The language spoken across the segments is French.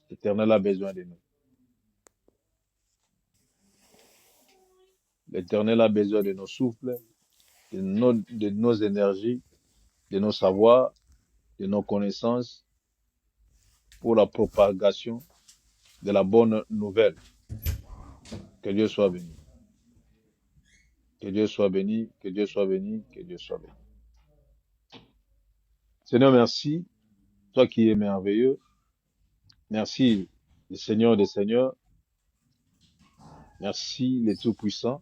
L'Éternel a besoin de nous. L'Éternel a besoin de nos souffles, de nos énergies, de nos savoirs, de nos connaissances pour la propagation de la bonne nouvelle. Que Dieu soit béni. Que Dieu soit béni, que Dieu soit béni, que Dieu soit béni. Seigneur, merci, toi qui es merveilleux. Merci, le Seigneur des Seigneurs. Merci, le Tout-Puissant.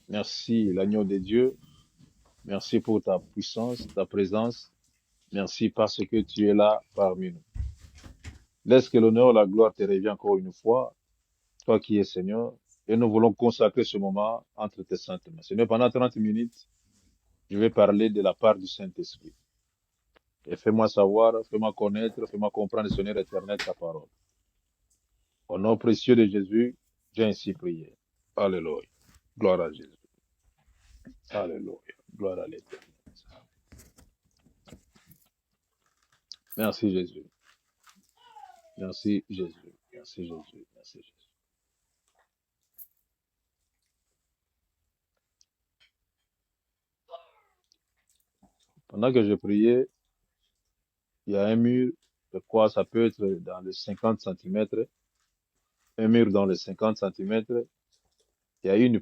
Merci, l'agneau de Dieu. Merci pour ta puissance, ta présence. Merci parce que tu es là parmi nous. Laisse que l'honneur, la gloire te revienne encore une fois, toi qui es Seigneur. Et nous voulons consacrer ce moment entre tes saintes mains. Seigneur, pendant 30 minutes, je vais parler de la part du Saint-Esprit. Et fais-moi savoir, fais-moi connaître, fais-moi comprendre, Seigneur éternel, ta parole. Au nom précieux de Jésus, j'ai ainsi prié. Alléluia. Gloire à Jésus. Alléluia. Gloire à l'Éternel. Merci Jésus. Merci Jésus. Merci Jésus. Merci Jésus. Pendant que je priais, il y a un mur, je crois ça peut être dans les 50 centimètres, un mur dans les 50 centimètres. Il y a une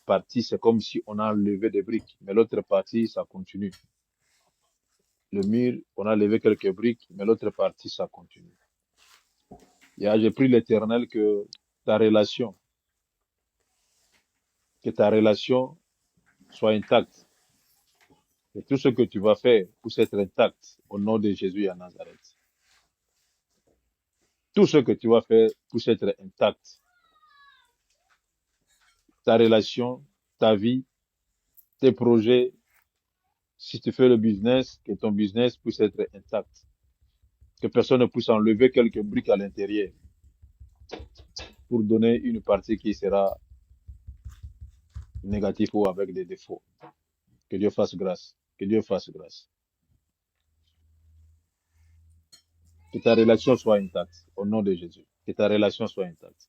partie, c'est comme si on a enlevé des briques, mais l'autre partie, ça continue. Le mur, on a levé quelques briques, mais l'autre partie, ça continue. J'ai pris l'Éternel que ta relation soit intacte. Et tout ce que tu vas faire puisse être intact au nom de Jésus à Nazareth. Tout ce que tu vas faire puisse être intact. Ta relation, ta vie, tes projets, si tu fais le business, que ton business puisse être intact. Que personne ne puisse enlever quelques briques à l'intérieur pour donner une partie qui sera négative ou avec des défauts. Que Dieu fasse grâce. Que Dieu fasse grâce. Que ta relation soit intacte au nom de Jésus. Que ta relation soit intacte.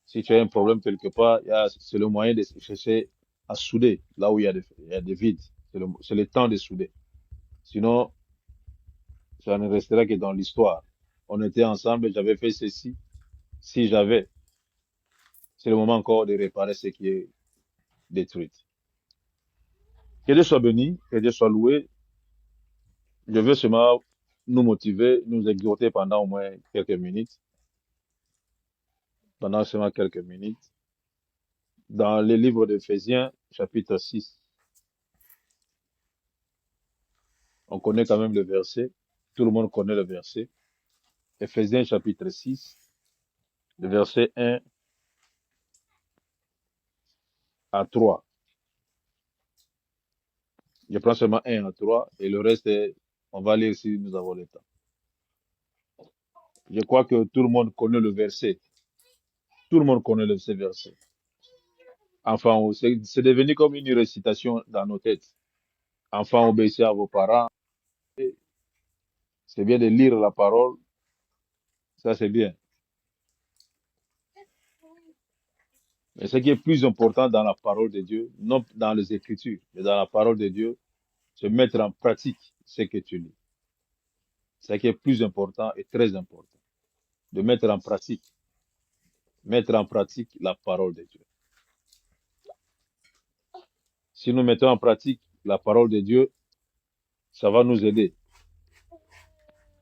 Si tu as un problème quelque part, c'est le moyen de chercher à souder là où il y a des vides. C'est le temps de souder. Sinon, ça ne restera que dans l'histoire. On était ensemble, j'avais fait ceci. Si j'avais, c'est le moment encore de réparer ce qui est détruit. Que Dieu soit béni, que Dieu soit loué. Je veux seulement nous motiver, nous exhorter pendant au moins quelques minutes. Pendant seulement quelques minutes. Dans le livre d'Éphésiens, chapitre 6. On connaît quand même le verset. Tout le monde connaît le verset. Éphésiens, chapitre 6, le verset 1 à 3. Je prends seulement 1 à 3 et le reste, on va lire si nous avons le temps. Je crois que tout le monde connaît le verset. Tout le monde connaît ce verset. Enfin, c'est devenu comme une récitation dans nos têtes. Enfants, obéissez à vos parents. C'est bien de lire la parole. Ça, c'est bien. Mais ce qui est plus important dans la parole de Dieu, non dans les Écritures, mais dans la parole de Dieu, c'est mettre en pratique ce que tu lis. Ce qui est plus important et très important, de mettre en pratique la parole de Dieu. Si nous mettons en pratique la parole de Dieu, ça va nous aider.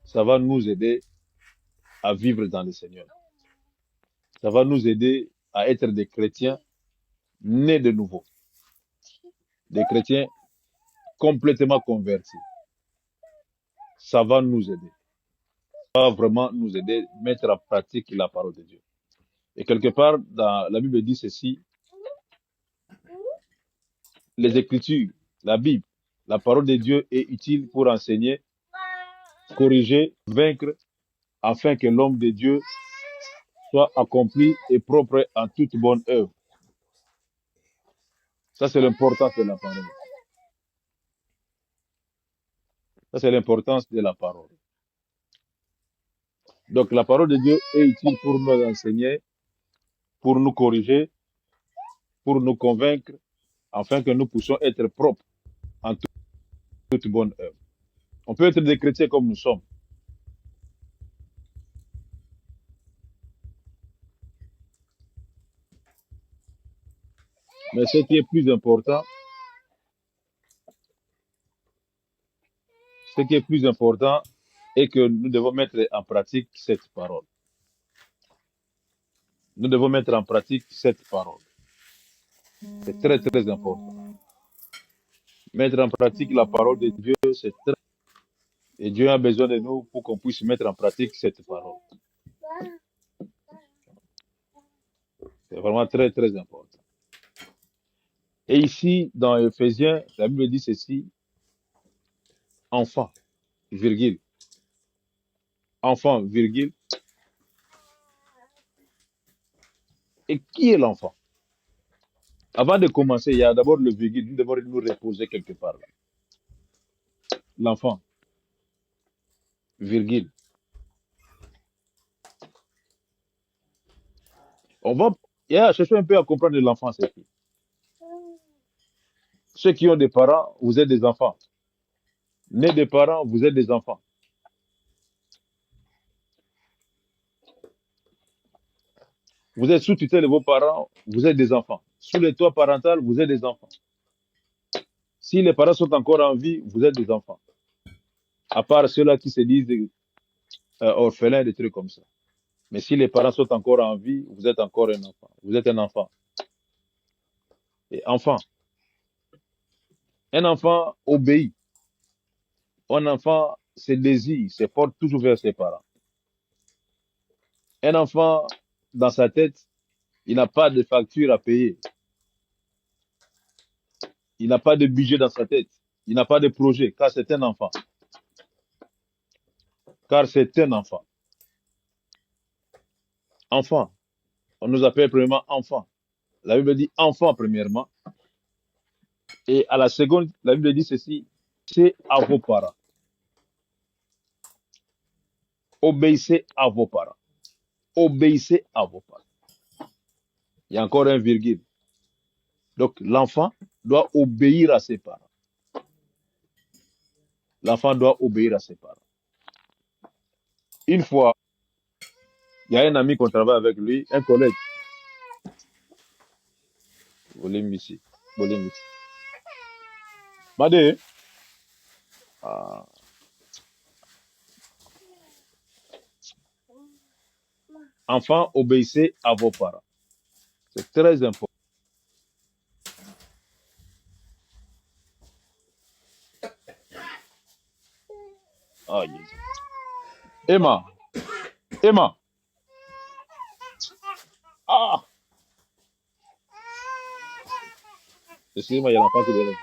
Ça va nous aider à vivre dans le Seigneur. Ça va nous aider à être des chrétiens nés de nouveau. Des chrétiens complètement convertis. Ça va nous aider. Ça va vraiment nous aider à mettre en pratique la parole de Dieu. Et quelque part, dans la Bible dit ceci, les Écritures, la Bible, la parole de Dieu est utile pour enseigner, corriger, vaincre, afin que l'homme de Dieu soit accompli et propre en toute bonne œuvre. Ça, c'est l'importance de la parole. Ça, c'est l'importance de la parole. Donc, la parole de Dieu est utile pour nous enseigner, pour nous corriger, pour nous convaincre, afin que nous puissions être propres en toute bonne œuvre. On peut être des chrétiens comme nous sommes, mais ce qui est plus important, ce qui est plus important est que nous devons mettre en pratique cette parole. Nous devons mettre en pratique cette parole. C'est très, très important. Mettre en pratique la parole de Dieu, c'est très... Et Dieu a besoin de nous pour qu'on puisse mettre en pratique cette parole. C'est vraiment très, très important. Et ici, dans Ephésiens, la Bible dit ceci, enfant, virgule, enfant, virgule. Et qui est l'enfant? Avant de commencer, il y a d'abord le virgule, nous devons nous reposer quelque part. L'enfant, virgule. On va chercher un peu à comprendre l'enfant, c'est qui. Ceux qui ont des parents, vous êtes des enfants. Nés des parents, vous êtes des enfants. Vous êtes sous tutelle de vos parents, vous êtes des enfants. Sous le toit parental, vous êtes des enfants. Si les parents sont encore en vie, vous êtes des enfants. À part ceux-là qui se disent orphelins, des trucs comme ça. Mais si les parents sont encore en vie, vous êtes encore un enfant. Vous êtes un enfant. Et enfant. Un enfant obéit. Un enfant se désire, se porte toujours vers ses parents. Un enfant, dans sa tête, il n'a pas de facture à payer. Il n'a pas de budget dans sa tête. Il n'a pas de projet, car c'est un enfant. Car c'est un enfant. Enfant. On nous appelle premièrement enfant. La Bible dit enfant premièrement. Et à la seconde, la Bible dit ceci, c'est à vos parents. Obéissez à vos parents. Obéissez à vos parents. Il y a encore un virgule. Donc l'enfant doit obéir à ses parents. L'enfant doit obéir à ses parents. Une fois, il y a un ami qu'on travaille avec lui, un collègue. Bolembisi. Bolembisi. Made, ah, enfant, obéissez à vos parents. C'est très important. Ah, yes. Emma, Emma. Ah, excusez-moi, il y a l'enfant qui est derrière.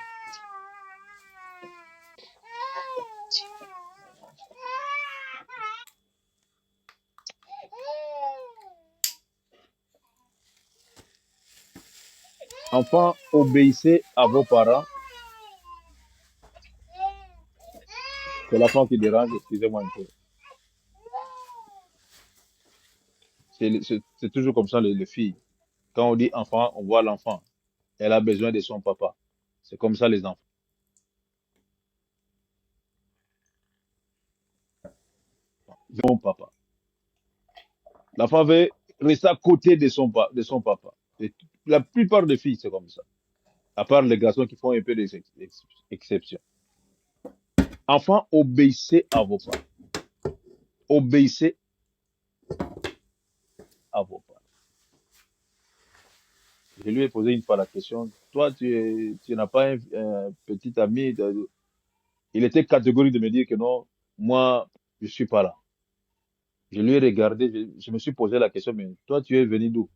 Enfant, obéissez à vos parents. C'est l'enfant qui dérange, excusez-moi un peu. C'est toujours comme ça, les filles. Quand on dit enfant, on voit l'enfant. Elle a besoin de son papa. C'est comme ça les enfants. Mon papa. L'enfant veut rester à côté de son papa. Et la plupart des filles, c'est comme ça. À part les garçons qui font un peu des exceptions. Enfants, obéissez à vos parents. Obéissez à vos parents. Je lui ai posé une fois la question. Toi, tu n'as pas un petit ami. Il était catégorique de me dire que non, moi, je suis pas là. Je lui ai regardé, je me suis posé la question, mais toi, tu es venu d'où?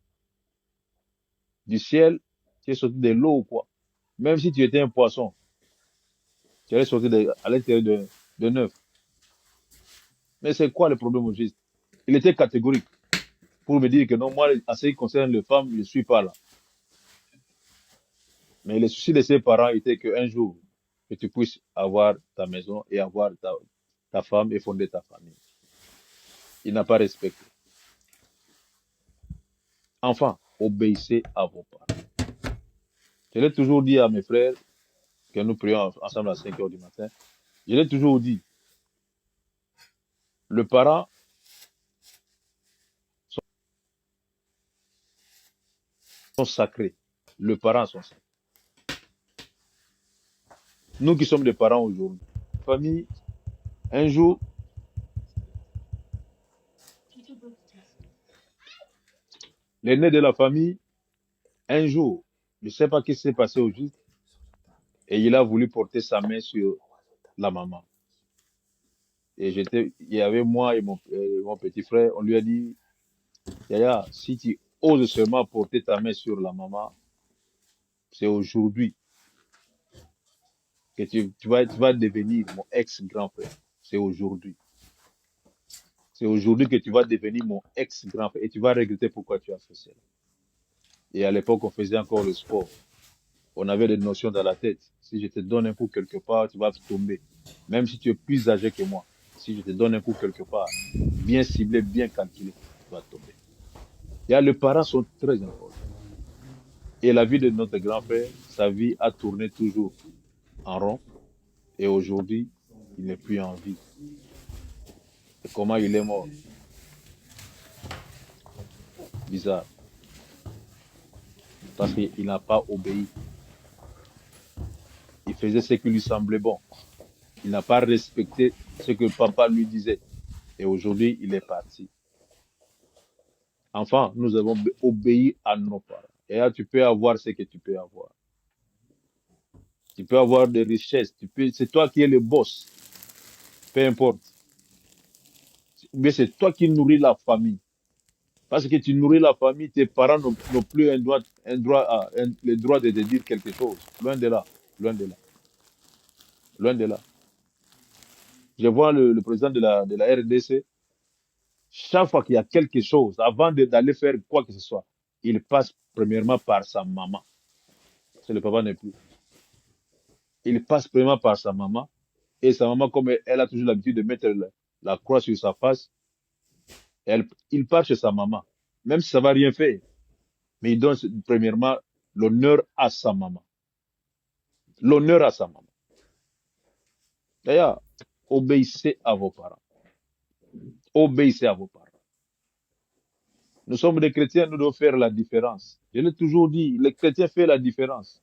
Du ciel? Tu es sorti de l'eau ou quoi? Même si tu étais un poisson, tu allais sortir à l'intérieur de neuf. Mais c'est quoi le problème au juste? Il était catégorique pour me dire que non, moi, en ce qui concerne les femmes, je ne suis pas là. Mais le souci de ses parents était qu'un jour, que tu puisses avoir ta maison et avoir ta femme et fonder ta famille. Il n'a pas respecté. Enfin, obéissez à vos parents. Je l'ai toujours dit à mes frères, que nous prions ensemble à 5 heures du matin, je l'ai toujours dit, le parent sont sacrés. Le parent sont sacrés. Nous qui sommes des parents aujourd'hui, famille, un jour, l'aîné de la famille, un jour, je ne sais pas ce qui s'est passé au juste, et il a voulu porter sa main sur la maman. Et il y avait moi et mon petit frère, on lui a dit, Yaya, si tu oses seulement porter ta main sur la maman, c'est aujourd'hui que tu vas devenir mon ex-grand frère. C'est aujourd'hui. C'est aujourd'hui que tu vas devenir mon ex-grand frère et tu vas regretter pourquoi tu as fait cela. Et à l'époque, on faisait encore le sport. On avait des notions dans la tête. Si je te donne un coup quelque part, tu vas tomber. Même si tu es plus âgé que moi, si je te donne un coup quelque part, bien ciblé, bien calculé, tu vas tomber. Et les parents sont très importants. Et la vie de notre grand frère, sa vie a tourné toujours en rond. Et aujourd'hui, il n'est plus en vie. Et comment il est mort? Bizarre. Parce qu'il n'a pas obéi. Il faisait ce qui lui semblait bon. Il n'a pas respecté ce que papa lui disait. Et aujourd'hui, il est parti. Enfin, nous avons obéi à nos parents. Et là, tu peux avoir ce que tu peux avoir. Tu peux avoir des richesses. C'est toi qui es le boss. Peu importe. Mais c'est toi qui nourris la famille. Parce que tu nourris la famille, tes parents n'ont plus le droit de te dire quelque chose. Loin de là. Loin de là. Loin de là. Je vois le président de la RDC. Chaque fois qu'il y a quelque chose, avant d'aller faire quoi que ce soit, il passe premièrement par sa maman. C'est le papa n'est plus. Il passe premièrement par sa maman. Et sa maman, comme elle a toujours l'habitude de mettre la croix sur sa face, il part chez sa maman. Même si ça va rien faire. Mais il donne premièrement l'honneur à sa maman. L'honneur à sa maman. D'ailleurs, obéissez à vos parents. Obéissez à vos parents. Nous sommes des chrétiens, nous devons faire la différence. Je l'ai toujours dit, les chrétiens font la différence.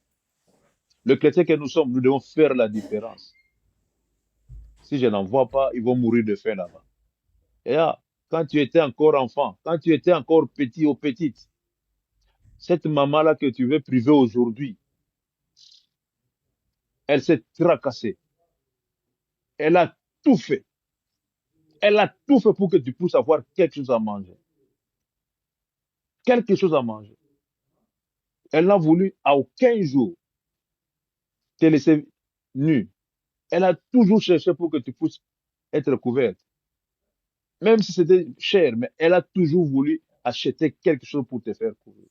Le chrétien que nous sommes, nous devons faire la différence. Si je n'en vois pas, ils vont mourir de faim là-bas. Et là, quand tu étais encore enfant, quand tu étais encore petit ou petite, cette maman-là que tu veux priver aujourd'hui, elle s'est tracassée. Elle a tout fait. Elle a tout fait pour que tu puisses avoir quelque chose à manger. Quelque chose à manger. Elle n'a voulu à aucun jour te laisser nu. Elle a toujours cherché pour que tu puisses être couverte. Même si c'était cher, mais elle a toujours voulu acheter quelque chose pour te faire couvrir.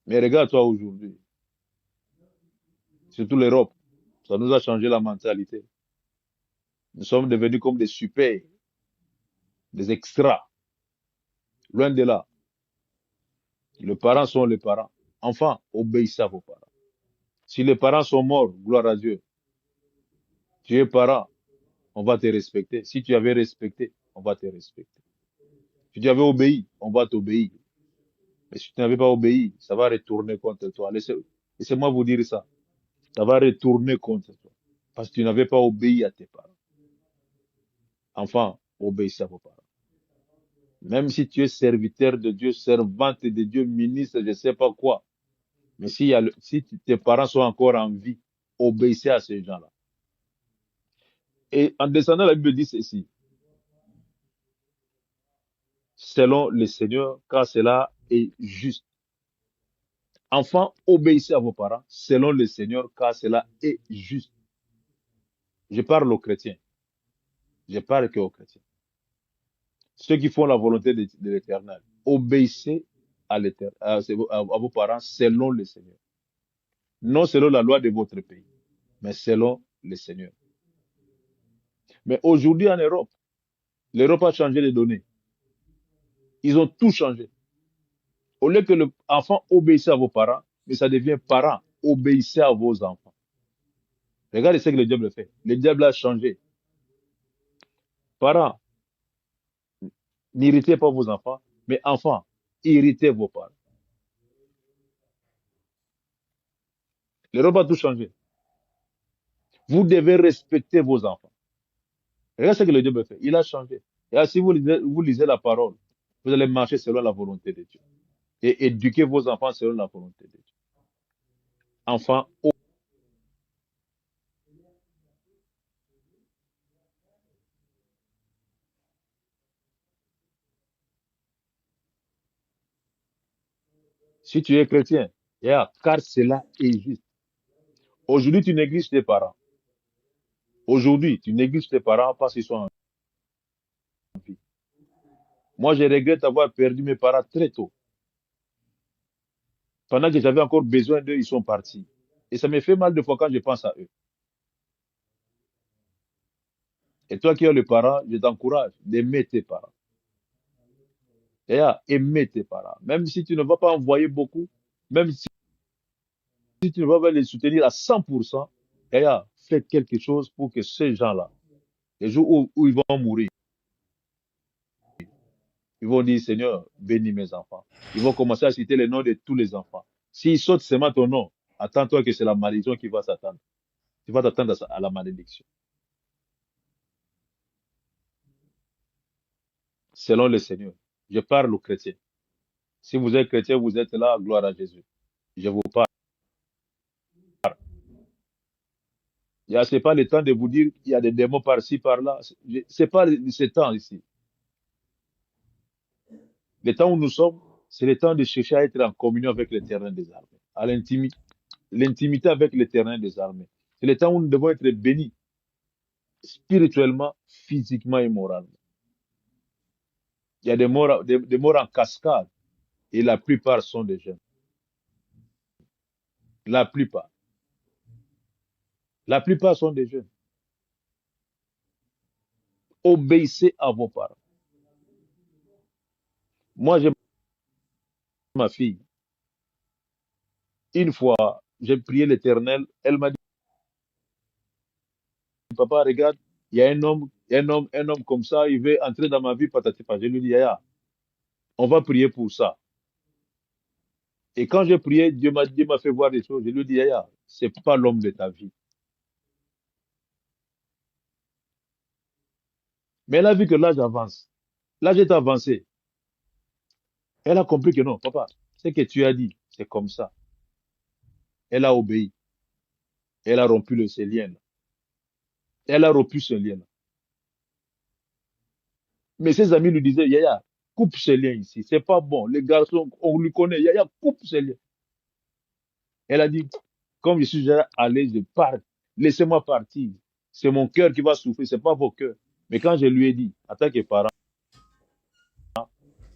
Mais regarde-toi aujourd'hui, surtout l'Europe, ça nous a changé la mentalité. Nous sommes devenus comme des super, des extras. Loin de là. Les parents sont les parents. Enfin, obéissez à vos parents. Si les parents sont morts, gloire à Dieu. Tu es parent, on va te respecter. Si tu avais respecté, on va te respecter. Si tu avais obéi, on va t'obéir. Mais si tu n'avais pas obéi, ça va retourner contre toi. Laissez-moi vous dire ça. Ça va retourner contre toi. Parce que tu n'avais pas obéi à tes parents. Enfin, obéissez à vos parents. Même si tu es serviteur de Dieu, servante de Dieu, ministre, je ne sais pas quoi. Mais si tes parents sont encore en vie, obéissez à ces gens-là. Et en descendant, la Bible dit ceci. Selon le Seigneur, car cela est juste. Enfants, obéissez à vos parents, selon le Seigneur, car cela est juste. Je parle aux chrétiens. Je parle que aux chrétiens. Ceux qui font la volonté de l'Éternel, obéissez à vos parents selon le Seigneur. Non selon la loi de votre pays, mais selon le Seigneur. Mais aujourd'hui en Europe, l'Europe a changé les données. Ils ont tout changé. Au lieu que l'enfant obéissait à vos parents, mais ça devient parents, obéissez à vos enfants. Regardez ce que le diable fait. Le diable a changé. Parents, n'irritez pas vos enfants, mais enfants, irritez vos parents. L'Europe a tout changé. Vous devez respecter vos enfants. Regardez ce que le diable fait. Il a changé. Et là, si vous lisez la parole, vous allez marcher selon la volonté de Dieu. Et éduquer vos enfants selon la volonté de Dieu. Enfants, si tu es chrétien, yeah, car cela est juste. Aujourd'hui, tu négliges tes parents. Aujourd'hui, tu négliges tes parents parce qu'ils sont en vie. Moi, je regrette d'avoir perdu mes parents très tôt. Pendant que j'avais encore besoin d'eux, ils sont partis. Et ça me fait mal de fois quand je pense à eux. Et toi qui as les parents, je t'encourage d'aimer tes parents. Et à aimer tes parents. Même si tu ne vas pas envoyer beaucoup, même si tu ne vas pas les soutenir à 100%, et à fais quelque chose pour que ces gens-là, les jours où ils vont mourir, ils vont dire, Seigneur, bénis mes enfants. Ils vont commencer à citer les noms de tous les enfants. S'ils sautent seulement ton nom, attends-toi que c'est la malédiction qui va s'attendre. Tu vas t'attendre à la malédiction. Selon le Seigneur. Je parle aux chrétiens. Si vous êtes chrétien, vous êtes là, gloire à Jésus. Je vous parle. C'est pas le temps de vous dire qu'il y a des démons par-ci, par-là. C'est pas ce temps ici. Le temps où nous sommes, c'est le temps de chercher à être en communion avec l'Éternel des armées, à l'intimité avec l'Éternel des armées. C'est le temps où nous devons être bénis spirituellement, physiquement et moralement. Il y a des morts en cascade et la plupart sont des jeunes. La plupart. La plupart sont des jeunes. Obéissez à vos parents. Moi, j'ai ma fille. Une fois, j'ai prié l'Éternel. Elle m'a dit, papa, regarde, il y a un homme comme ça, il veut entrer dans ma vie, patati patata. Je lui dis, Yaya, on va prier pour ça. Et quand j'ai prié, Dieu m'a fait voir des choses. Je lui dis, Yaya, c'est pas l'homme de ta vie. Mais elle a vu que l'âge avance. L'âge est avancé. Elle a compris que non, papa, ce que tu as dit, c'est comme ça. Elle a obéi. Elle a rompu ce lien. Elle a rompu ce lien. Mais ses amis lui disaient, Yaya, coupe ce lien ici. C'est pas bon. Les garçons, on lui connaît. Yaya, coupe ce lien. Elle a dit, comme je suis déjà allé, je pars. Laissez-moi partir. C'est mon cœur qui va souffrir, c'est pas vos cœurs. Mais quand je lui ai dit, en tant que parent,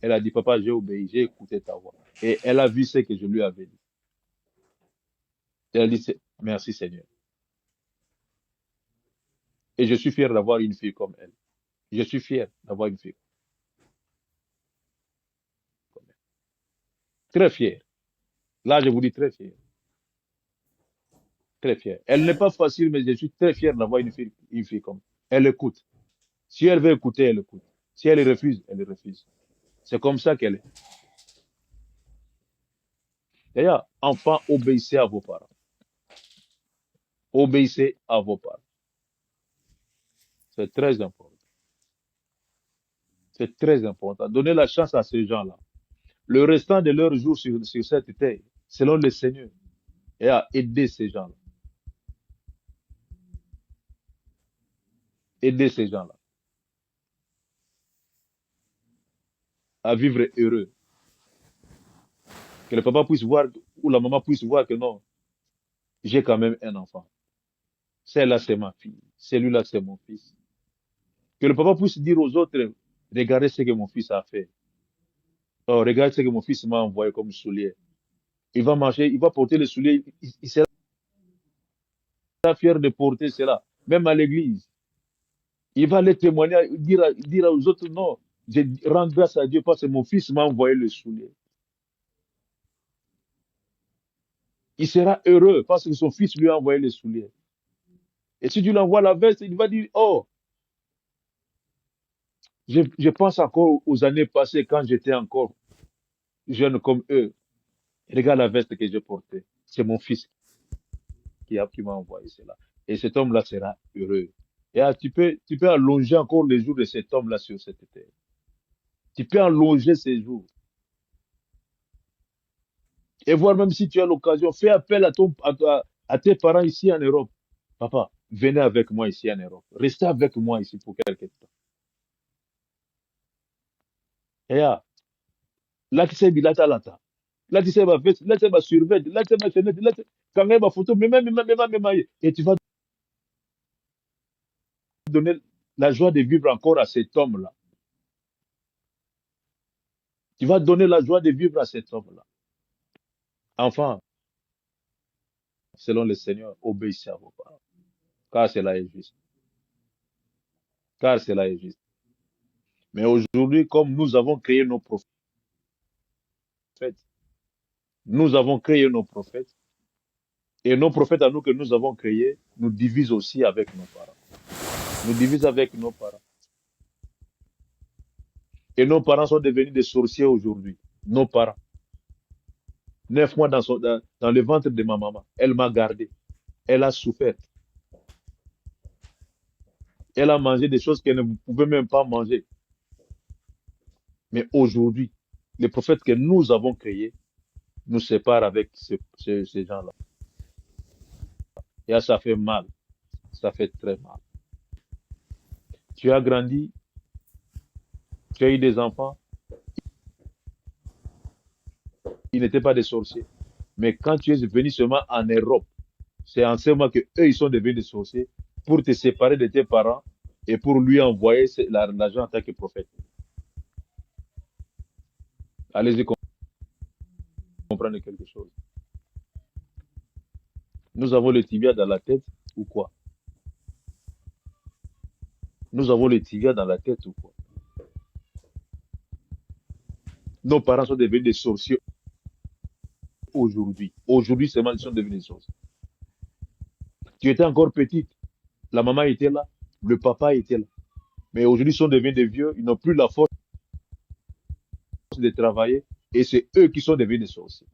elle a dit, papa, j'ai obéi, j'ai écouté ta voix. Et elle a vu ce que je lui avais dit. Elle a dit, merci Seigneur. Et je suis fier d'avoir une fille comme elle. Je suis fier d'avoir une fille comme elle. Très fier. Là, je vous dis très fier. Très fier. Elle n'est pas facile, mais je suis très fier d'avoir une fille comme elle. Elle écoute. Si elle veut écouter, elle écoute. Si elle refuse, elle refuse. C'est comme ça qu'elle est. D'ailleurs, enfants, obéissez à vos parents. Obéissez à vos parents. C'est très important. C'est très important. Donnez la chance à ces gens-là. Le restant de leurs jours sur cette terre, selon le Seigneur, et à aider ces gens-là. Aider ces gens-là à vivre heureux. Que le papa puisse voir, ou la maman puisse voir que non, j'ai quand même un enfant. Celle-là, c'est ma fille. Celui-là, c'est mon fils. Que le papa puisse dire aux autres, regardez ce que mon fils a fait. Oh, regardez ce que mon fils m'a envoyé comme soulier. Il va marcher, il va porter les souliers, il sera fier de porter cela, même à l'église. Il va aller témoigner, dire aux autres, non, je rends grâce à Dieu parce que mon fils m'a envoyé le soulier. Il sera heureux parce que son fils lui a envoyé le soulier. Et si tu lui envoies la veste, il va dire, oh, je pense encore aux années passées quand j'étais encore jeune comme eux. Regarde la veste que j'ai portée. C'est mon fils qui m'a envoyé cela. Et cet homme-là sera heureux. Et ah, tu peux allonger encore les jours de cet homme-là sur cette terre. Tu peux allonger ses jours. Et voir même si tu as l'occasion, fais appel à tes parents ici en Europe. Papa, venez avec moi ici en Europe. Restez avec moi ici pour quelque temps. Et ah, là, tu sais, là, là, tu sais, ma veste, là, tu sais, ma survêt, là, tu sais, ma fenêtre, là, tu sais, quand même, ma photo, et tu vas donner la joie de vivre encore à cet homme-là. Tu vas donner la joie de vivre à cet homme-là. Enfin, selon le Seigneur, obéissez à vos parents. Car cela est juste. Car cela est juste. Mais aujourd'hui, comme nous avons créé nos prophètes, nous avons créé nos prophètes, et nos prophètes à nous que nous avons créés nous divisent aussi avec nos parents. Nous divisent avec nos parents. Et nos parents sont devenus des sorciers aujourd'hui. Nos parents. 9 mois dans le ventre de ma maman. Elle m'a gardé. Elle a souffert. Elle a mangé des choses qu'elle ne pouvait même pas manger. Mais aujourd'hui, les prophètes que nous avons créés nous séparent avec ces gens-là. Et ça fait mal. Ça fait très mal. Tu as grandi, tu as eu des enfants, ils n'étaient pas des sorciers. Mais quand tu es venu seulement en Europe, c'est en ce moment que eux, ils sont devenus des sorciers pour te séparer de tes parents et pour lui envoyer l'argent en tant que prophète. Allez-y comprendre quelque chose. Nous avons le tibia dans la tête ou quoi? Nous avons le tibia dans la tête ou quoi? Nos parents sont devenus des sorciers aujourd'hui. Aujourd'hui seulement, ils sont devenus des sorciers. Tu étais encore petite, la maman était là, le papa était là. Mais aujourd'hui, ils sont devenus des vieux, ils n'ont plus la force de travailler et c'est eux qui sont devenus des sorciers.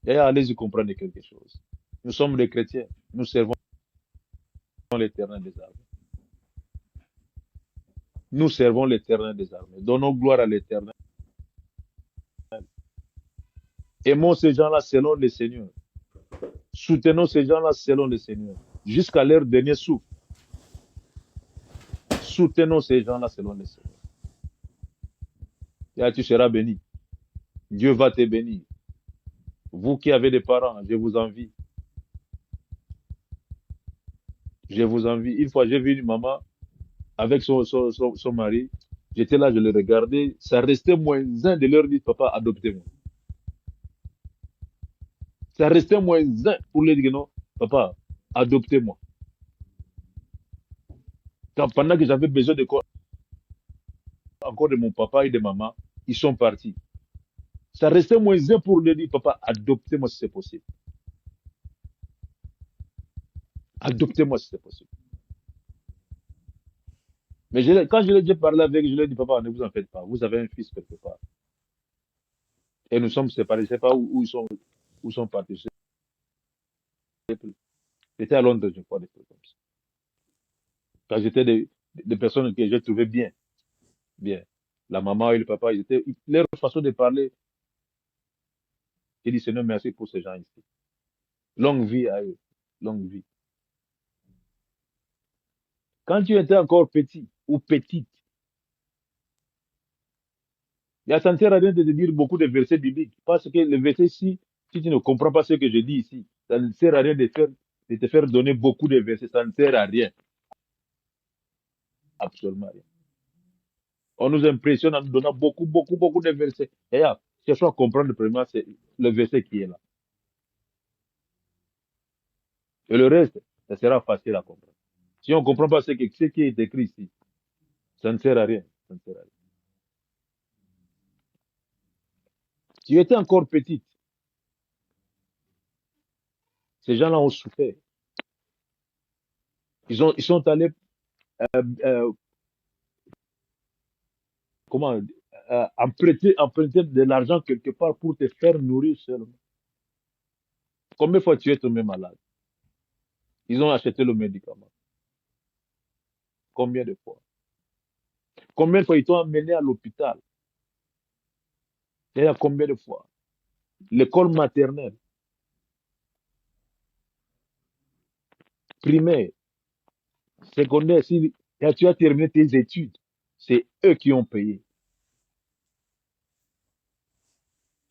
Et allez-y comprendre quelque chose. Nous sommes des chrétiens, nous servons l'éternel des armées. Nous servons l'éternel des armées. Donnons gloire à l'éternel. Aimons ces gens-là selon le Seigneur. Soutenons ces gens-là selon le Seigneur. Jusqu'à leur dernier souffle. Soutenons ces gens-là selon le Seigneur. Et tu seras béni. Dieu va te bénir. Vous qui avez des parents, je vous envie. Je vous envie. Une fois, j'ai vu une maman avec son mari. J'étais là, je le regardais. Ça restait moins un de leur dire, papa, adoptez-moi. Ça restait moins un pour leur dire, non, papa, adoptez-moi. Pendant que j'avais besoin encore de mon papa et de maman, ils sont partis. Ça restait moins un pour leur dire, papa, adoptez-moi si c'est possible. Adoptez-moi si c'est possible. Mais quand je l'ai parlé avec, je lui ai dit, papa, ne vous en faites pas. Vous avez un fils quelque part. Et nous sommes séparés. Je ne sais pas où sont partis. C'était à Londres, je crois, des trucs comme ça. Quand j'étais des personnes que j'ai trouvées bien, bien. La maman et le papa, leur façon de parler, j'ai dit, Seigneur, merci pour ces gens ici. Longue vie à eux. Longue vie. Quand tu étais encore petit ou petite, ça ne sert à rien de te dire beaucoup de versets bibliques. Parce que le verset ici, si tu ne comprends pas ce que je dis ici, ça ne sert à rien de te faire donner beaucoup de versets. Ça ne sert à rien. Absolument rien. On nous impressionne en nous donnant beaucoup de versets. Et là, cherchons à comprendre premièrement, c'est le verset qui est là. Et le reste, ça sera facile à comprendre. Si on ne comprend pas ce qui est écrit ici, ça ne sert à rien. Ça ne sert à rien. Tu étais encore petite. Ces gens-là ont souffert. Ils sont allés, euh, comment, emprunter de l'argent quelque part pour te faire nourrir seulement. Combien de fois tu es tombé malade? Ils ont acheté le médicament. Combien de fois? Combien de fois ils t'ont amené à l'hôpital? Il y a combien de fois? L'école maternelle, primaire, secondaire, si tu as terminé tes études, c'est eux qui ont payé.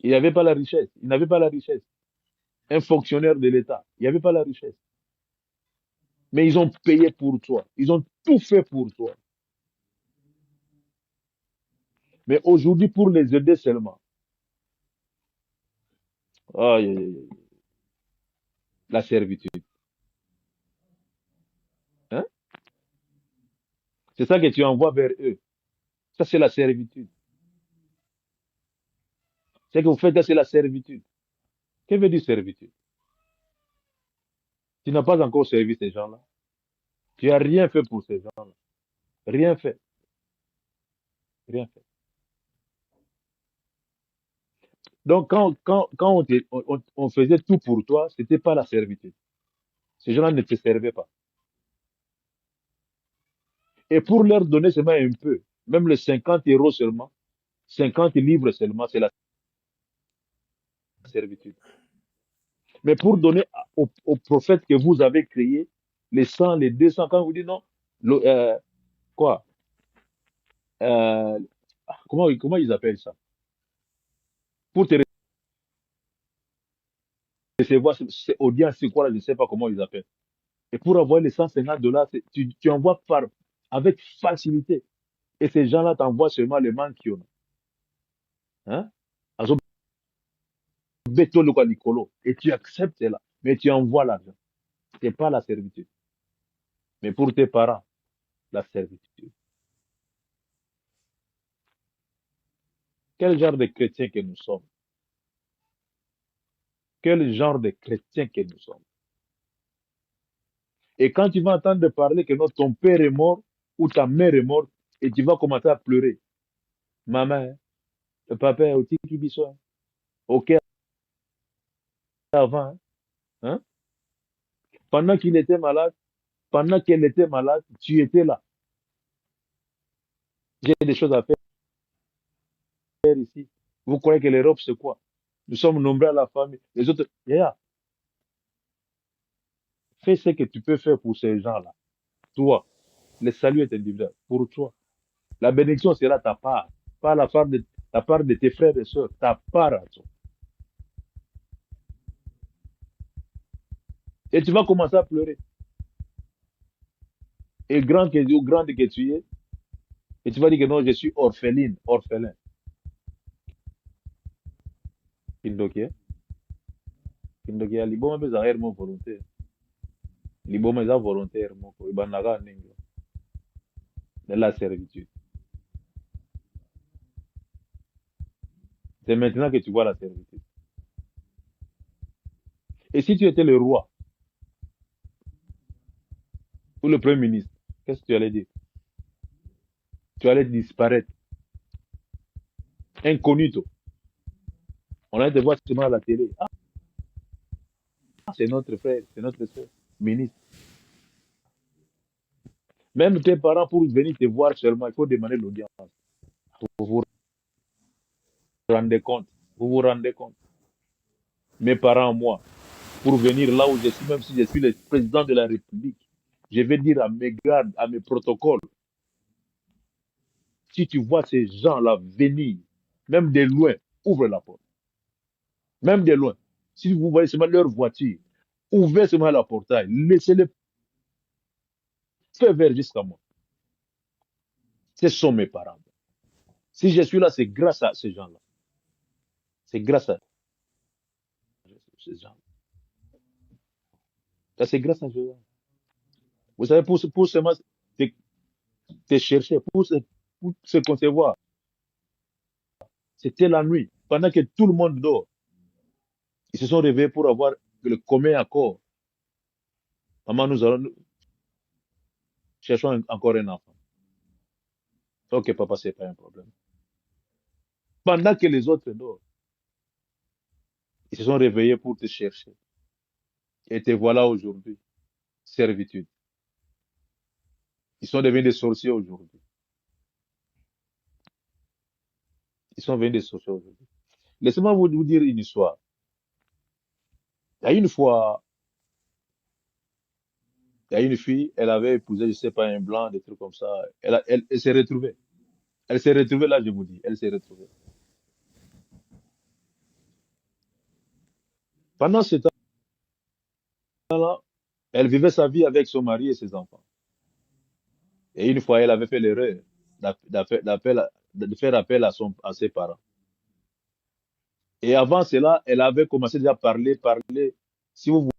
Il n'y avait pas la richesse. Ils n'avaient pas la richesse. Un fonctionnaire de l'État, il n'y avait pas la richesse. Mais ils ont payé pour toi. Ils ont tout fait pour toi. Mais aujourd'hui, pour les aider seulement, aïe, aïe, aïe, la servitude. Hein? C'est ça que tu envoies vers eux. Ça, c'est la servitude. Ce que vous faites là, c'est la servitude. Que veut dire servitude? Tu n'as pas encore servi ces gens-là. Tu n'as rien fait pour ces gens-là. Rien fait. Rien fait. Donc, quand on faisait tout pour toi, c'était pas la servitude. Ces gens-là ne te servaient pas. Et pour leur donner seulement un peu, même les 50 euros seulement, 50 livres seulement, c'est la servitude. Mais pour donner aux prophètes que vous avez créés, les 100, les 200, quand vous dites non, quoi, euh, comment ils appellent ça? Pour te recevoir, c'est audience, c'est quoi là, je ne sais pas comment ils appellent. Et pour avoir les 150 $, tu envoies avec facilité. Et ces gens-là t'envoient seulement les manques qu'ils ont. Hein? Azo beto le quoi, Nicolo. Et tu acceptes cela. Mais tu envoies l'argent. C'est pas la servitude. Mais pour tes parents, la servitude. Quel genre de chrétiens que nous sommes? Quel genre de chrétiens que nous sommes? Et quand tu vas entendre parler que non, ton père est mort ou ta mère est morte, et tu vas commencer à pleurer. Maman, hein, le papa est au tiki biso, hein, ok avant. Hein, hein. Pendant qu'il était malade, pendant qu'elle était malade, tu étais là. J'ai des choses à faire ici. Vous croyez que l'Europe, c'est quoi? Nous sommes nombreux à la famille. Les autres, yeah, fais ce que tu peux faire pour ces gens-là. Toi, le salut est individuel. Pour toi. La bénédiction sera ta part. Pas la part de tes frères et sœurs. Ta part à toi. Et tu vas commencer à pleurer. Et grande que tu es, et tu vas dire que non, je suis orpheline, orphelin. Kindokia, Kindokia, liboma beza hermo volontaire. Liboma eza volontaire moko, ibanaga ningo, de la servitude. C'est maintenant que tu vois la servitude. Et si tu étais le roi ou le premier ministre, qu'est-ce que tu allais dire? Tu allais disparaître. Incognito. On allait te voir seulement à la télé. Ah, c'est notre frère, c'est notre soeur, ministre. Même tes parents, pour venir te voir seulement, il faut demander l'audience. Vous vous rendez compte. Vous vous rendez compte. Mes parents, moi, pour venir là où je suis, même si je suis le président de la République, je vais dire à mes gardes, à mes protocoles, si tu vois ces gens-là venir, même de loin, ouvre la porte. Même de loin. Si vous voyez seulement leur voiture, ouvrez seulement la portail, laissez-les faire vers jusqu'à moi. Ce sont mes parents. Si je suis là, c'est grâce à ces gens-là. C'est grâce à ces gens. Ça, c'est grâce à Jésus. Vous savez, pour seulement te chercher, pour se concevoir, c'était la nuit. Pendant que tout le monde dort, ils se sont réveillés pour avoir le commun accord. Maman, nous cherchons encore un enfant. Ok, papa, c'est pas un problème. Pendant que les autres dorment, ils se sont réveillés pour te chercher. Et te voilà aujourd'hui, servitude. Ils sont devenus des sorciers aujourd'hui. Ils sont devenus des sorciers aujourd'hui. Laissez-moi vous dire une histoire. Il y a une fois, il y a une fille, elle avait épousé, je sais pas, un blanc, des trucs comme ça. Elle s'est retrouvée. Elle s'est retrouvée là, je vous dis. Elle s'est retrouvée. Pendant ce temps-là, elle vivait sa vie avec son mari et ses enfants. Et une fois, elle avait fait l'erreur de faire appel à ses parents. Et avant cela, elle avait commencé déjà à parler. Si vous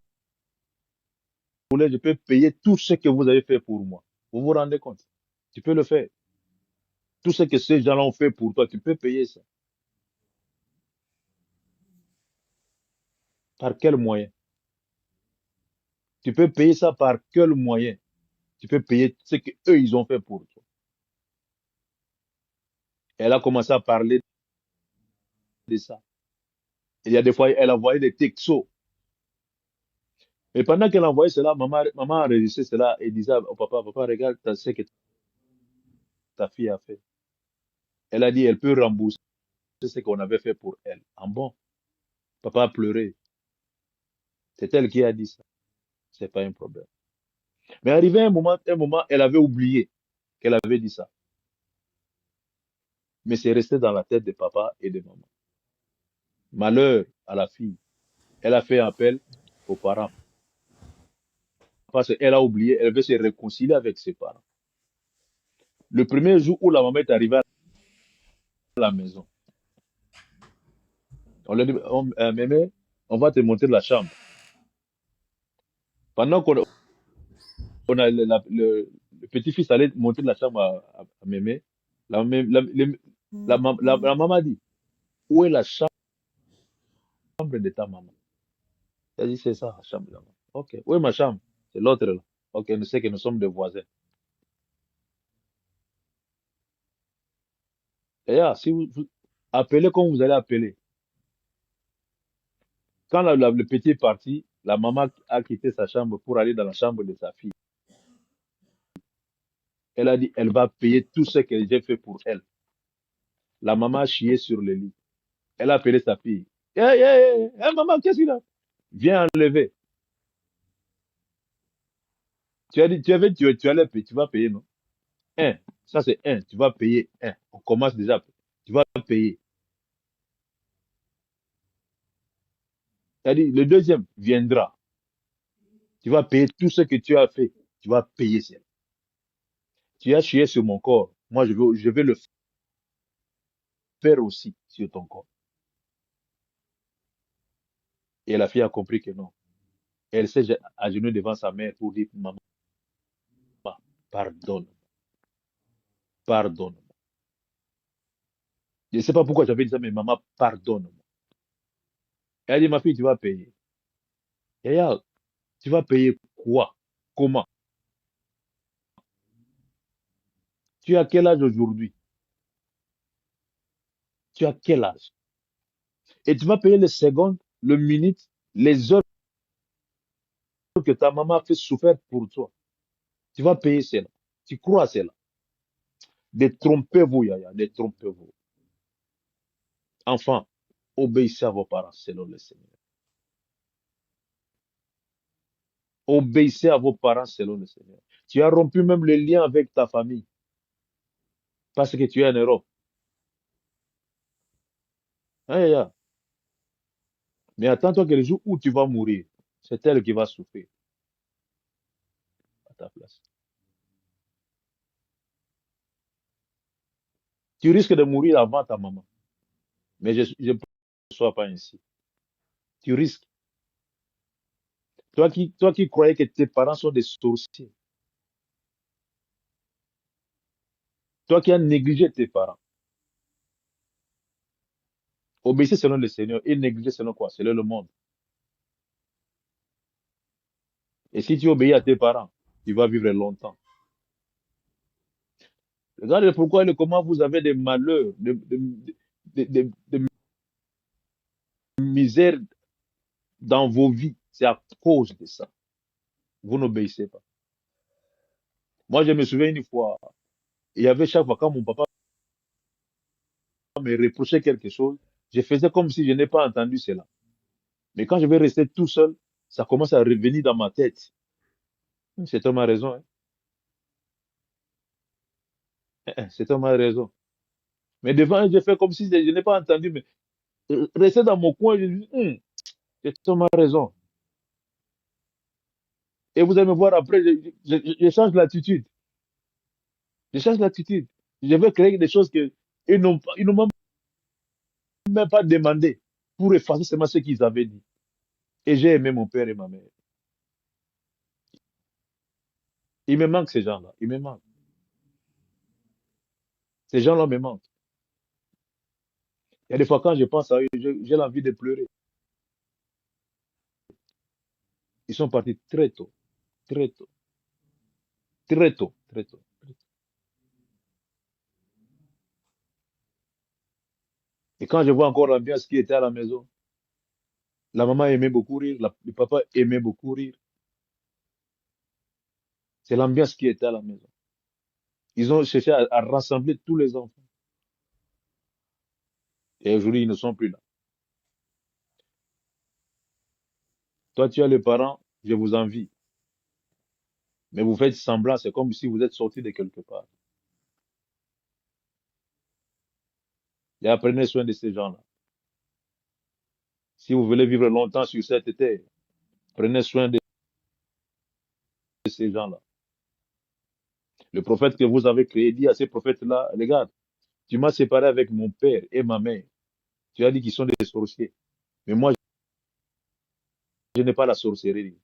voulez, je peux payer tout ce que vous avez fait pour moi. Vous vous rendez compte? Tu peux le faire. Tout ce que ces gens-là ont fait pour toi, tu peux payer ça. Par quel moyen? Tu peux payer ça par quel moyen? Tu peux payer ce que eux ils ont fait pour toi. Elle a commencé à parler de ça. Il y a des fois, elle envoyait des textos. Et pendant qu'elle envoyait cela, maman enregistrait cela et disait au papa, papa, regarde ce que ta fille a fait. Elle a dit, elle peut rembourser ce qu'on avait fait pour elle. En bon, papa a pleuré. C'est elle qui a dit ça. C'est pas un problème. Mais arrivé un moment, elle avait oublié qu'elle avait dit ça. Mais c'est resté dans la tête de papa et de maman. Malheur à la fille. Elle a fait appel aux parents. Parce qu'elle a oublié, elle veut se réconcilier avec ses parents. Le premier jour où la maman est arrivée à la maison, on lui a dit, mémé, on va te monter de la chambre. Pendant qu'on a le petit-fils allait monter de la chambre à mémé, la maman dit, où est la chambre de ta maman? Elle a dit, c'est ça, la chambre de la maman. Ok, où est ma chambre? C'est l'autre là. Ok, nous sait que nous sommes des voisins. Et là, si vous appelez comme vous allez appeler, quand le petit est parti, la maman a quitté sa chambre pour aller dans la chambre de sa fille. Elle a dit, elle va payer tout ce que j'ai fait pour elle. La maman a chié sur le lit. Elle a appelé sa fille. Hey, hey, hey, hey, maman, qu'est-ce qu'il a? Viens enlever. Tu as dit, tu allais payer, tu vas payer, non? Un. Ça, c'est un. Tu vas payer un. On commence déjà. Tu vas payer. Tu as dit, le deuxième viendra. Tu vas payer tout ce que tu as fait. Tu vas payer ça. Tu as chié sur mon corps. Moi, je vais le faire aussi sur ton corps. Et la fille a compris que non. Elle s'est agenouillée devant sa mère pour dire, maman, pardonne, pardonne. Je ne sais pas pourquoi j'avais dit ça, mais maman, pardonne-moi. Elle a dit, ma fille, tu vas payer. Yaya, tu vas payer quoi? Comment? Tu as quel âge aujourd'hui? Tu as quel âge? Et tu vas payer les secondes, le minute, les heures que ta maman a fait souffrir pour toi. Tu vas payer cela. Tu crois à cela. Détrompez-vous, Yaya, détrompez-vous. Enfants, obéissez à vos parents selon le Seigneur. Obéissez à vos parents selon le Seigneur. Tu as rompu même les liens avec ta famille parce que tu es en Europe. Hein, Yaya? Mais attends-toi que le jour où tu vas mourir, c'est elle qui va souffrir à ta place. Tu risques de mourir avant ta maman. Mais je ne sois pas ainsi. Tu risques. Toi qui croyais que tes parents sont des sorciers, toi qui as négligé tes parents, obéissez selon le Seigneur et négligez selon quoi? Selon le monde. Et si tu obéis à tes parents, tu vas vivre longtemps. Regardez pourquoi et comment vous avez des malheurs, de misère dans vos vies. C'est à cause de ça. Vous n'obéissez pas. Moi, je me souviens une fois, il y avait chaque fois quand mon papa me reprochait quelque chose, je faisais comme si je n'ai pas entendu cela. Mais quand je vais rester tout seul, ça commence à revenir dans ma tête. Cet homme a raison. Hein. Cet homme a raison. Mais devant, je fais comme si je n'ai pas entendu. Mais rester dans mon coin, je dis, cet homme a raison. Et vous allez me voir après, je change l'attitude. Je change l'attitude. Je veux créer des choses que ils n'ont même pas demandé pour effacer seulement ce qu'ils avaient dit. Et j'ai aimé mon père et ma mère. Il me manque ces gens-là. Il me manque. Ces gens-là me manquent. Il y a des fois quand je pense à eux, j'ai l'envie de pleurer. Ils sont partis très tôt, très tôt, très tôt, très tôt. Et quand je vois encore l'ambiance qui était à la maison, la maman aimait beaucoup rire, le papa aimait beaucoup rire. C'est l'ambiance qui était à la maison. Ils ont cherché à rassembler tous les enfants. Et aujourd'hui, ils ne sont plus là. Toi, tu as les parents, je vous envie. Mais vous faites semblant, c'est comme si vous êtes sortis de quelque part. Et prenez soin de ces gens-là. Si vous voulez vivre longtemps sur cette terre, prenez soin de ces gens-là. Le prophète que vous avez créé dit à ces prophètes-là, regarde, tu m'as séparé avec mon père et ma mère. Tu as dit qu'ils sont des sorciers. Mais moi, je n'ai pas la sorcellerie.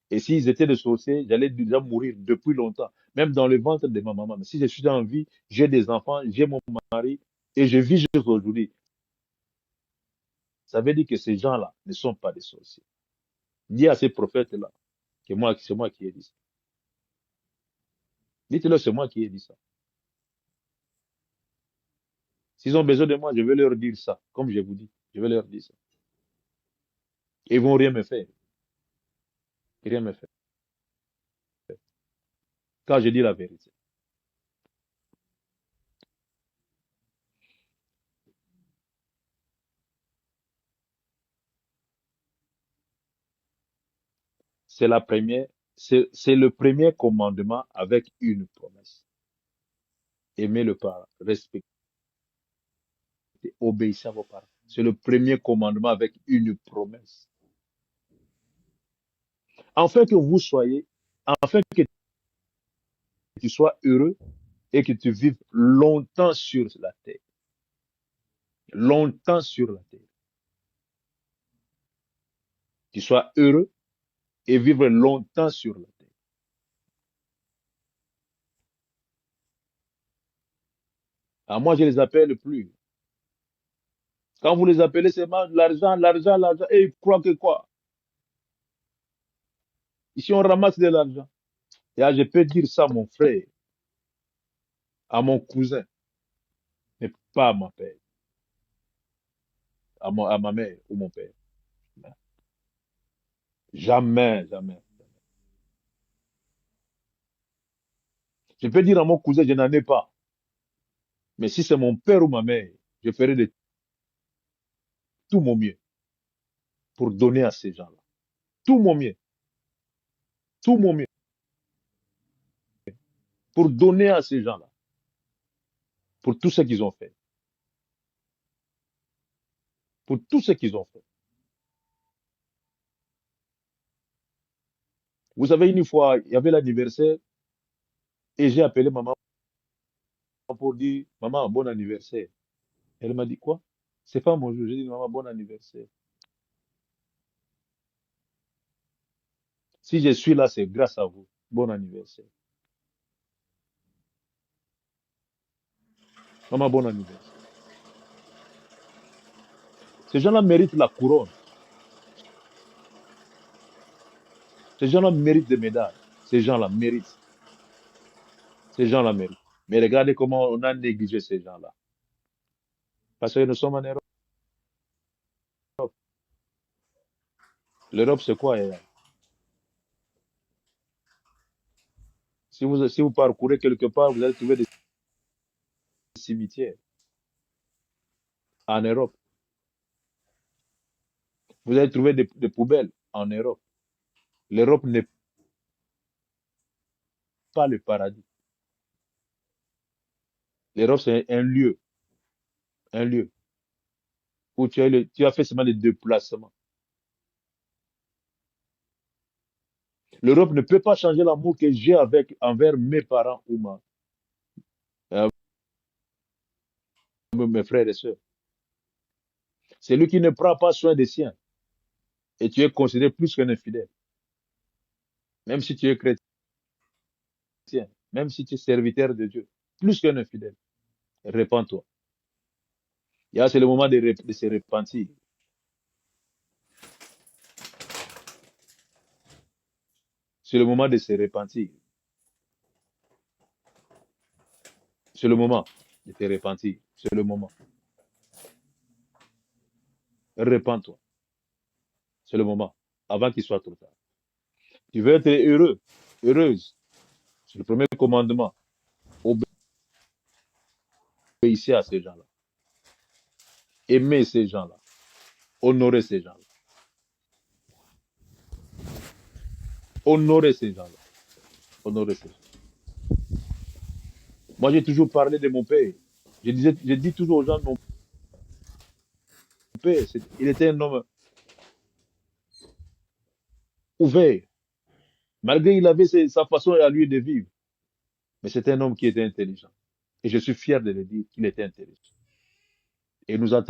Et s'ils étaient des sorciers, j'allais déjà mourir depuis longtemps, même dans le ventre de ma maman. Mais si je suis en vie, j'ai des enfants, j'ai mon mari et je vis jusqu'à aujourd'hui. Ça veut dire que ces gens-là ne sont pas des sorciers. Dis à ces prophètes-là que moi, c'est moi qui ai dit ça. Dites-leur, c'est moi qui ai dit ça. S'ils ont besoin de moi, je vais leur dire ça, comme je vous dis. Je vais leur dire ça. Et ils vont rien me faire. Rien me faire. Quand je dis la vérité. C'est la première, c'est le premier commandement avec une promesse. Aimer le parent, respecter, obéissez à vos parents. C'est le premier commandement avec une promesse. Afin que vous soyez, afin que tu sois heureux et que tu vives longtemps sur la terre. Longtemps sur la terre. Tu sois heureux et vivre longtemps sur la terre. Ah, moi, je les appelle plus. Quand vous les appelez, c'est l'argent, l'argent, l'argent. Et ils croient que quoi? Ici, on ramasse de l'argent. Et là, je peux dire ça à mon frère, à mon cousin, mais pas à ma père, à ma mère ou mon père. Jamais, jamais. Je peux dire à mon cousin, je n'en ai pas. Mais si c'est mon père ou ma mère, je ferai de tout mon mieux pour donner à ces gens-là. Tout mon mieux, tout mon mieux pour donner à ces gens-là, pour tout ce qu'ils ont fait, pour tout ce qu'ils ont fait. Vous savez, une fois, il y avait l'anniversaire et j'ai appelé maman pour dire, maman, bon anniversaire. Elle m'a dit quoi? C'est pas mon jour. J'ai dit, maman, bon anniversaire. Si je suis là, c'est grâce à vous. Bon anniversaire. Maman, bon anniversaire. Ces gens-là méritent la couronne. Ces gens-là méritent des médailles. Ces gens-là méritent. Ces gens-là méritent. Mais regardez comment on a négligé ces gens-là. Parce que nous sommes en Europe. L'Europe, c'est quoi, hein? Si vous parcourez quelque part, vous allez trouver des cimetières en Europe. Vous allez trouver des poubelles en Europe. L'Europe n'est pas le paradis. L'Europe, c'est un lieu où tu as fait seulement des déplacements. L'Europe ne peut pas changer l'amour que j'ai envers mes parents ou euh, mes frères et sœurs. C'est lui qui ne prend pas soin des siens. Et tu es considéré plus qu'un infidèle. Même si tu es chrétien, même si tu es serviteur de Dieu, plus qu'un infidèle. Répands-toi. C'est le moment de se repentir. C'est le moment de se repentir. C'est le moment de te repentir. C'est le moment. Répands-toi. C'est le moment. Avant qu'il soit trop tard. Tu veux être heureux, heureuse. C'est le premier commandement. Obéissez à ces gens-là. Aimez ces gens-là. Honorez ces gens-là. Honorez ces gens-là. Honorez ces gens. Moi, j'ai toujours parlé de mon père. Je dis toujours aux gens, mon père, il était un homme ouvert. Malgré il avait sa façon à lui de vivre. Mais c'était un homme qui était intelligent. Et je suis fier de le dire qu'il était intelligent. Et il nous a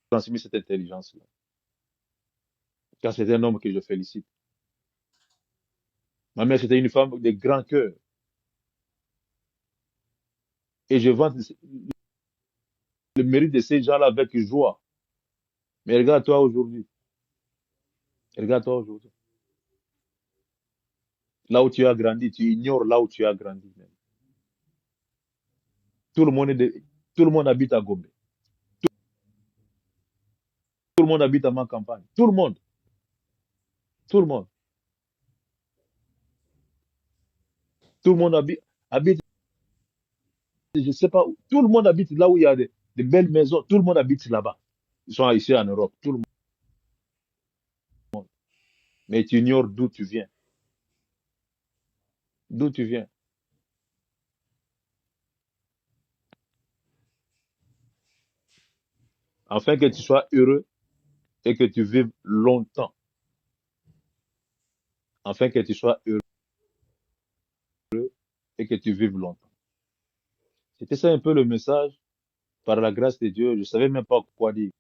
transmis cette intelligence-là. Car c'est un homme que je félicite. Ma mère, c'était une femme de grand cœur. Et je vante le mérite de ces gens-là avec joie. Mais regarde-toi aujourd'hui. Regarde-toi aujourd'hui. Là où tu as grandi, tu ignores là où tu as grandi. Même. Tout le monde tout le monde habite à Gombe. Tout le monde habite à ma campagne. Tout le monde. Tout le monde. Tout le monde habite, je ne sais pas où. Tout le monde habite là où il y a des belles maisons. Tout le monde habite là-bas. Ils sont ici en Europe. Tout le monde. Mais tu ignores d'où tu viens. D'où tu viens. Afin que tu sois heureux et que tu vives longtemps. Afin que tu sois heureux et que tu vives longtemps. C'était ça un peu le message. Par la grâce de Dieu, je ne savais même pas quoi dire.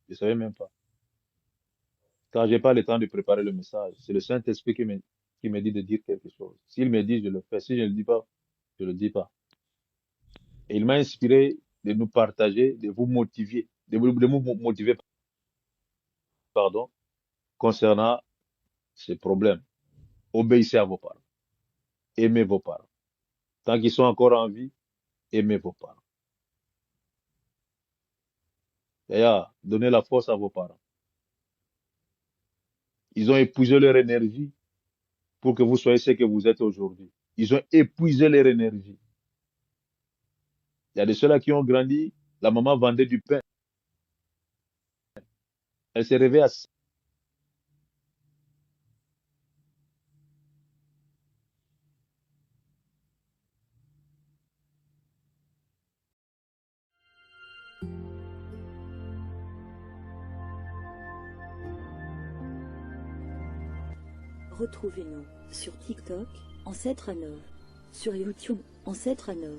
Je ne savais même pas. Quand je n'ai pas le temps de préparer le message, c'est le Saint-Esprit qui me dit de dire quelque chose. S'il me dit, je le fais. Si je ne le dis pas, je ne le dis pas. Et il m'a inspiré de nous partager, de vous motiver, de vous motiver, pardon, concernant ces problèmes. Obéissez à vos parents. Aimez vos parents. Tant qu'ils sont encore en vie, aimez vos parents. D'ailleurs, donnez la force à vos parents. Ils ont épuisé leur énergie pour que vous soyez ce que vous êtes aujourd'hui. Ils ont épuisé leur énergie. Il y a de ceux-là qui ont grandi, la maman vendait du pain. Elle s'est réveillée à... Retrouvez-nous sur TikTok, Ancêtre à 9, sur YouTube, Ancêtre à 9,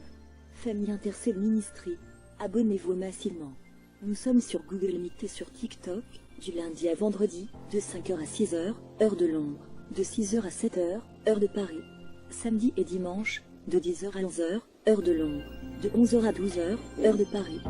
Famille Intercelle Ministry. Abonnez-vous massivement. Nous sommes sur Google Meet et sur TikTok, du lundi à vendredi, de 5h à 6h, heure de Londres, de 6h à 7h, heure de Paris. Samedi et dimanche, de 10h à 11h, heure de Londres, de 11h à 12h, heure de Paris.